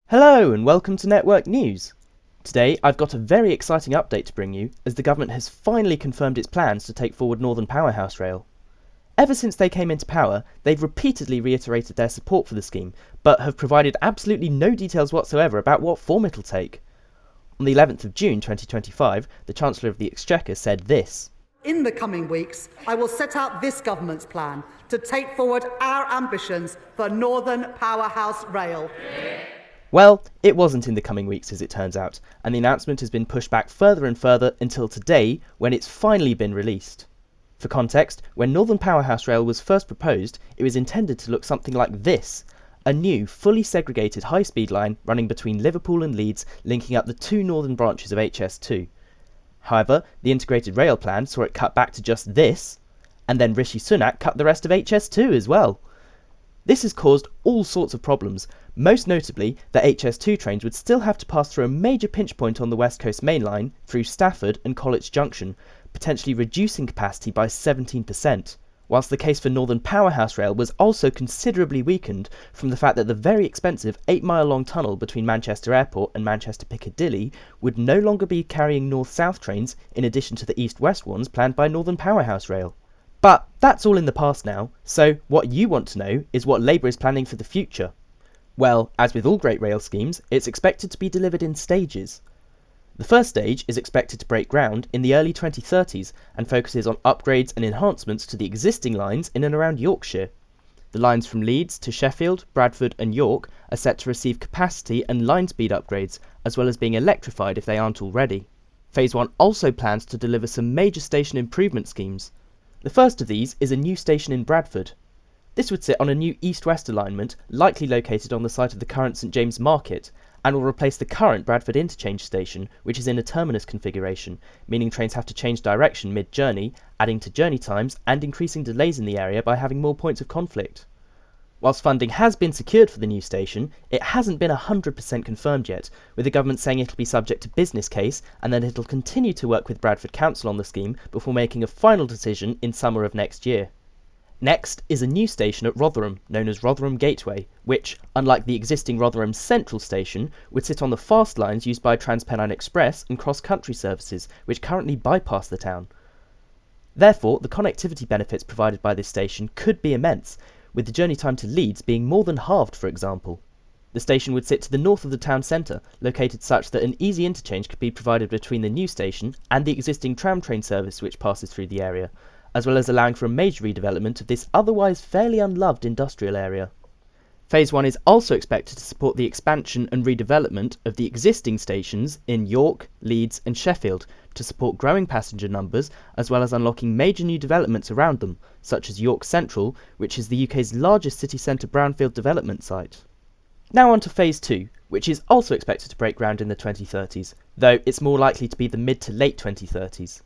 Hello and welcome to Network News. Today I've got a very exciting update to bring you as the government has finally confirmed its plans to take forward Northern Powerhouse Rail. Ever since they came into power, they've repeatedly reiterated their support for the scheme, but have provided absolutely no details whatsoever about what form it'll take. On the 11th of June 2025, the Chancellor of the Exchequer said this. In the coming weeks, I will set out this government's plan to take forward our ambitions for Northern Powerhouse Rail. Well, it wasn't in the coming weeks as it turns out, and the announcement has been pushed back further and further until today when it's finally been released. For context, when Northern Powerhouse Rail was first proposed, it was intended to look something like this, a new, fully segregated high-speed line running between Liverpool and Leeds, linking up the two northern branches of HS2. However, the integrated rail plan saw it cut back to just this, and then Rishi Sunak cut the rest of HS2 as well. This has caused all sorts of problems, most notably that HS2 trains would still have to pass through a major pinch point on the West Coast Main Line through Stafford and College Junction, potentially reducing capacity by 17%, whilst the case for Northern Powerhouse Rail was also considerably weakened from the fact that the very expensive 8-mile-long tunnel between Manchester Airport and Manchester Piccadilly would no longer be carrying north-south trains in addition to the east-west ones planned by Northern Powerhouse Rail. But that's all in the past now, so what you want to know is what Labour is planning for the future. Well, as with all great rail schemes, it's expected to be delivered in stages. The first stage is expected to break ground in the early 2030s and focuses on upgrades and enhancements to the existing lines in and around Yorkshire. The lines from Leeds to Sheffield, Bradford and York are set to receive capacity and line speed upgrades, as well as being electrified if they aren't already. Phase 1 also plans to deliver some major station improvement schemes. The first of these is a new station in Bradford. This would sit on a new east-west alignment, likely located on the site of the current St James Market, and will replace the current Bradford Interchange station, which is in a terminus configuration, meaning trains have to change direction mid-journey, adding to journey times and increasing delays in the area by having more points of conflict. Whilst funding has been secured for the new station, it hasn't been 100% confirmed yet, with the government saying it'll be subject to business case and that it'll continue to work with Bradford Council on the scheme before making a final decision in summer of next year. Next is a new station at Rotherham, known as Rotherham Gateway, which, unlike the existing Rotherham Central station, would sit on the fast lines used by TransPennine Express and cross-country services, which currently bypass the town. Therefore, the connectivity benefits provided by this station could be immense, with the journey time to Leeds being more than halved, for example. The station would sit to the north of the town centre, located such that an easy interchange could be provided between the new station and the existing tram train service which passes through the area, as well as allowing for a major redevelopment of this otherwise fairly unloved industrial area. Phase 1 is also expected to support the expansion and redevelopment of the existing stations in York, Leeds and Sheffield to support growing passenger numbers, as well as unlocking major new developments around them, such as York Central, which is the UK's largest city centre brownfield development site. Now on to Phase 2, which is also expected to break ground in the 2030s, though it's more likely to be the mid to late 2030s.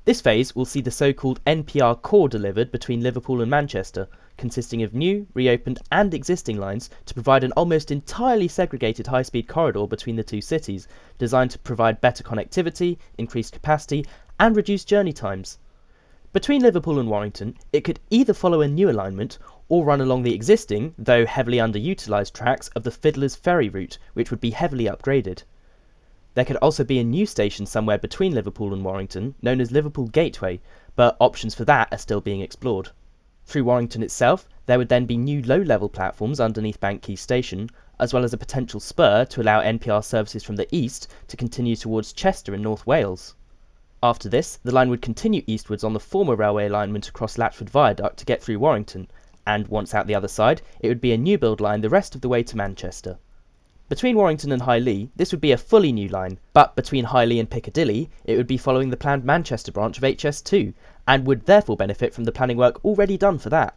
This phase will see the so-called NPR core delivered between Liverpool and Manchester, consisting of new, reopened and existing lines to provide an almost entirely segregated high-speed corridor between the two cities, designed to provide better connectivity, increased capacity and reduced journey times. Between Liverpool and Warrington, it could either follow a new alignment or run along the existing, though heavily underutilised tracks of the Fiddler's Ferry route, which would be heavily upgraded. There could also be a new station somewhere between Liverpool and Warrington, known as Liverpool Gateway, but options for that are still being explored. Through Warrington itself, there would then be new low-level platforms underneath Bank Quay Station, as well as a potential spur to allow NPR services from the east to continue towards Chester in North Wales. After this, the line would continue eastwards on the former railway alignment across Latchford Viaduct to get through Warrington, and once out the other side, it would be a new build line the rest of the way to Manchester. Between Warrington and Highley, this would be a fully new line, but between Highley and Piccadilly, it would be following the planned Manchester branch of HS2, and would therefore benefit from the planning work already done for that.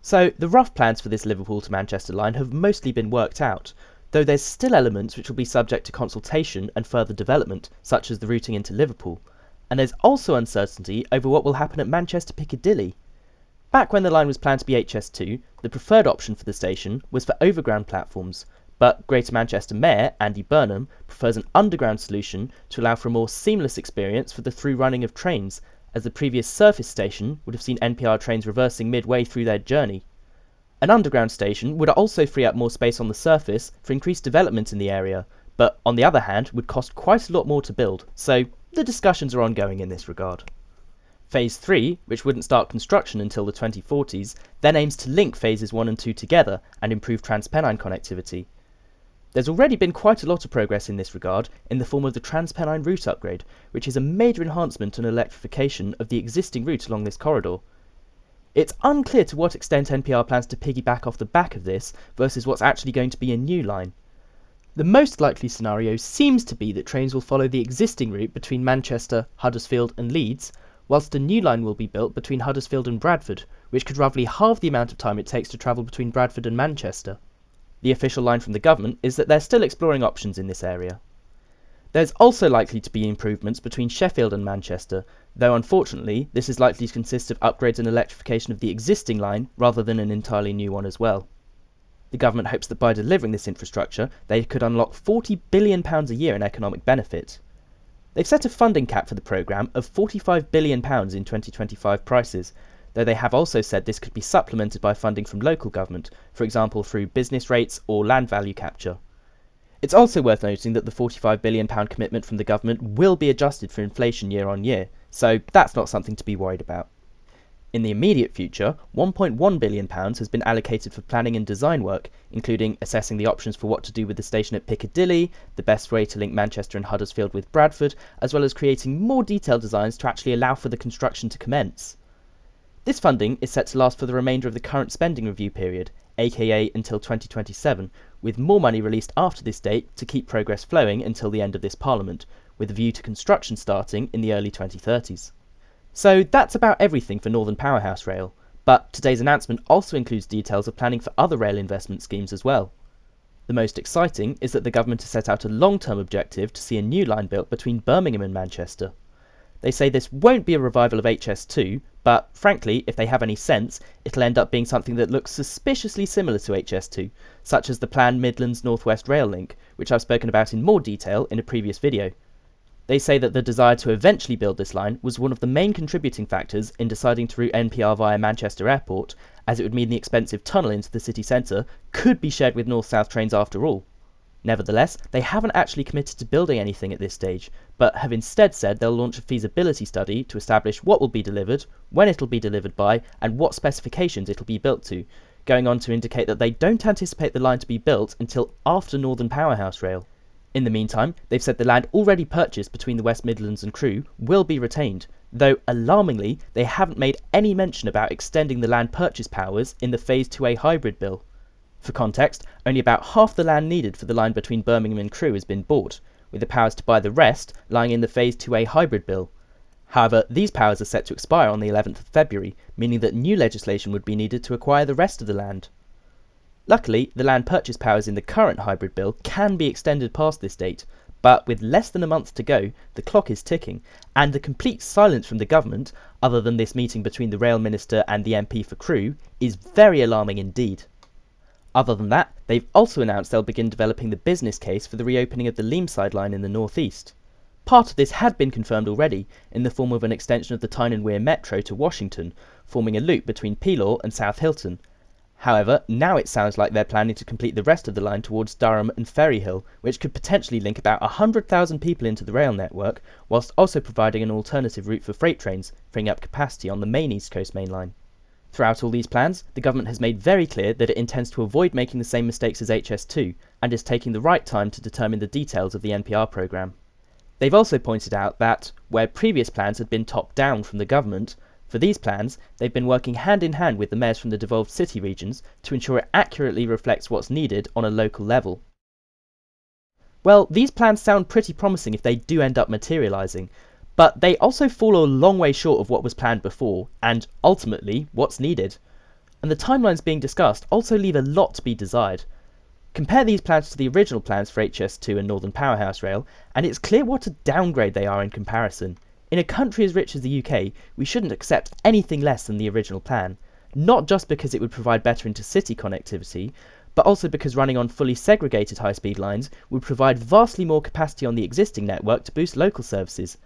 So, the rough plans for this Liverpool to Manchester line have mostly been worked out, though there's still elements which will be subject to consultation and further development, such as the routing into Liverpool, and there's also uncertainty over what will happen at Manchester Piccadilly. Back when the line was planned to be HS2, the preferred option for the station was for overground platforms, but Greater Manchester Mayor Andy Burnham prefers an underground solution to allow for a more seamless experience for the through running of trains, as the previous surface station would have seen NPR trains reversing midway through their journey. An underground station would also free up more space on the surface for increased development in the area, but on the other hand would cost quite a lot more to build, so the discussions are ongoing in this regard. Phase 3, which wouldn't start construction until the 2040s, then aims to link phases 1 and 2 together and improve Transpennine connectivity. There's already been quite a lot of progress in this regard in the form of the Transpennine route upgrade, which is a major enhancement and electrification of the existing route along this corridor. It's unclear to what extent NPR plans to piggyback off the back of this versus what's actually going to be a new line. The most likely scenario seems to be that trains will follow the existing route between Manchester, Huddersfield and Leeds, whilst a new line will be built between Huddersfield and Bradford, which could roughly halve the amount of time it takes to travel between Bradford and Manchester. The official line from the government is that they're still exploring options in this area. There's also likely to be improvements between Sheffield and Manchester, though unfortunately this is likely to consist of upgrades and electrification of the existing line rather than an entirely new one as well. The government hopes that by delivering this infrastructure they could unlock £40 billion a year in economic benefit. They've set a funding cap for the programme of £45 billion in 2025 prices, though they have also said this could be supplemented by funding from local government, for example through business rates or land value capture. It's also worth noting that the £45 billion commitment from the government will be adjusted for inflation year on year, so that's not something to be worried about. In the immediate future, £1.1 billion has been allocated for planning and design work, including assessing the options for what to do with the station at Piccadilly, the best way to link Manchester and Huddersfield with Bradford, as well as creating more detailed designs to actually allow for the construction to commence. This funding is set to last for the remainder of the current spending review period, aka until 2027, with more money released after this date to keep progress flowing until the end of this Parliament, with a view to construction starting in the early 2030s. So that's about everything for Northern Powerhouse Rail, but today's announcement also includes details of planning for other rail investment schemes as well. The most exciting is that the government has set out a long-term objective to see a new line built between Birmingham and Manchester. They say this won't be a revival of HS2, but frankly, if they have any sense, it'll end up being something that looks suspiciously similar to HS2, such as the planned Midlands North West Rail Link, which I've spoken about in more detail in a previous video. They say that the desire to eventually build this line was one of the main contributing factors in deciding to route NPR via Manchester Airport, as it would mean the expensive tunnel into the city centre could be shared with north-south trains after all. Nevertheless, they haven't actually committed to building anything at this stage, but have instead said they'll launch a feasibility study to establish what will be delivered, when it'll be delivered by, and what specifications it'll be built to, going on to indicate that they don't anticipate the line to be built until after Northern Powerhouse Rail. In the meantime, they've said the land already purchased between the West Midlands and Crewe will be retained, though alarmingly they haven't made any mention about extending the land purchase powers in the Phase 2A hybrid bill. For context, only about half the land needed for the line between Birmingham and Crewe has been bought, with the powers to buy the rest lying in the Phase 2A hybrid bill. However, these powers are set to expire on the 11th of February, meaning that new legislation would be needed to acquire the rest of the land. Luckily, the land purchase powers in the current hybrid bill can be extended past this date, but with less than a month to go, the clock is ticking, and the complete silence from the government, other than this meeting between the Rail Minister and the MP for Crewe, is very alarming indeed. Other than that, they've also announced they'll begin developing the business case for the reopening of the Leamside Line in the northeast. Part of this had been confirmed already, in the form of an extension of the Tyne and Wear Metro to Washington, forming a loop between Pelaw and South Hilton. However, now it sounds like they're planning to complete the rest of the line towards Durham and Ferryhill, which could potentially link about 100,000 people into the rail network, whilst also providing an alternative route for freight trains, freeing up capacity on the main East Coast Main Line. Throughout all these plans, the government has made very clear that it intends to avoid making the same mistakes as HS2, and is taking the right time to determine the details of the NPR programme. They've also pointed out that, where previous plans had been top-down from the government, for these plans, they've been working hand-in-hand with the mayors from the devolved city regions to ensure it accurately reflects what's needed on a local level. Well, these plans sound pretty promising if they do end up materialising, but they also fall a long way short of what was planned before, and ultimately, what's needed. And the timelines being discussed also leave a lot to be desired. Compare these plans to the original plans for HS2 and Northern Powerhouse Rail, and it's clear what a downgrade they are in comparison. In a country as rich as the UK, we shouldn't accept anything less than the original plan, not just because it would provide better intercity connectivity, but also because running on fully segregated high-speed lines would provide vastly more capacity on the existing network to boost local services,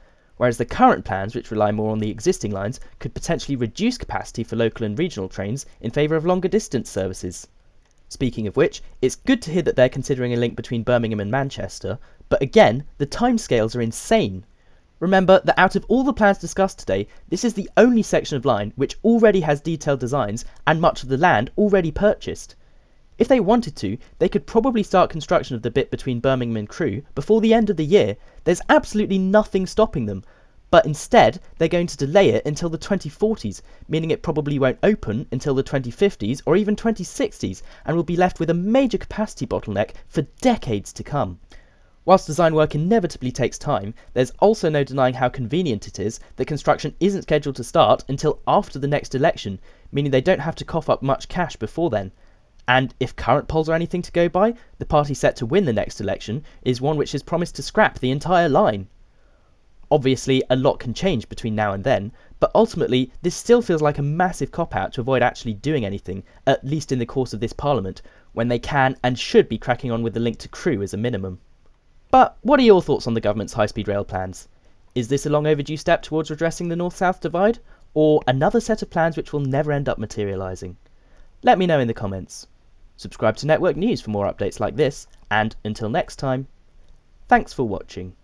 whereas the current plans, which rely more on the existing lines, could potentially reduce capacity for local and regional trains in favour of longer distance services. Speaking of which, it's good to hear that they're considering a link between Birmingham and Manchester, but again, the timescales are insane. Remember that out of all the plans discussed today, this is the only section of line which already has detailed designs and much of the land already purchased. If they wanted to, they could probably start construction of the bit between Birmingham and Crewe before the end of the year. There's absolutely nothing stopping them. But instead, they're going to delay it until the 2040s, meaning it probably won't open until the 2050s or even 2060s, and will be left with a major capacity bottleneck for decades to come. Whilst design work inevitably takes time, there's also no denying how convenient it is that construction isn't scheduled to start until after the next election, meaning they don't have to cough up much cash before then. And if current polls are anything to go by, the party set to win the next election is one which has promised to scrap the entire line. Obviously, a lot can change between now and then, but ultimately this still feels like a massive cop-out to avoid actually doing anything, at least in the course of this parliament, when they can and should be cracking on with the link to Crewe as a minimum. But what are your thoughts on the government's high-speed rail plans? Is this a long overdue step towards redressing the north-south divide, or another set of plans which will never end up materialising? Let me know in the comments. Subscribe to Network News for more updates like this, and until next time, thanks for watching.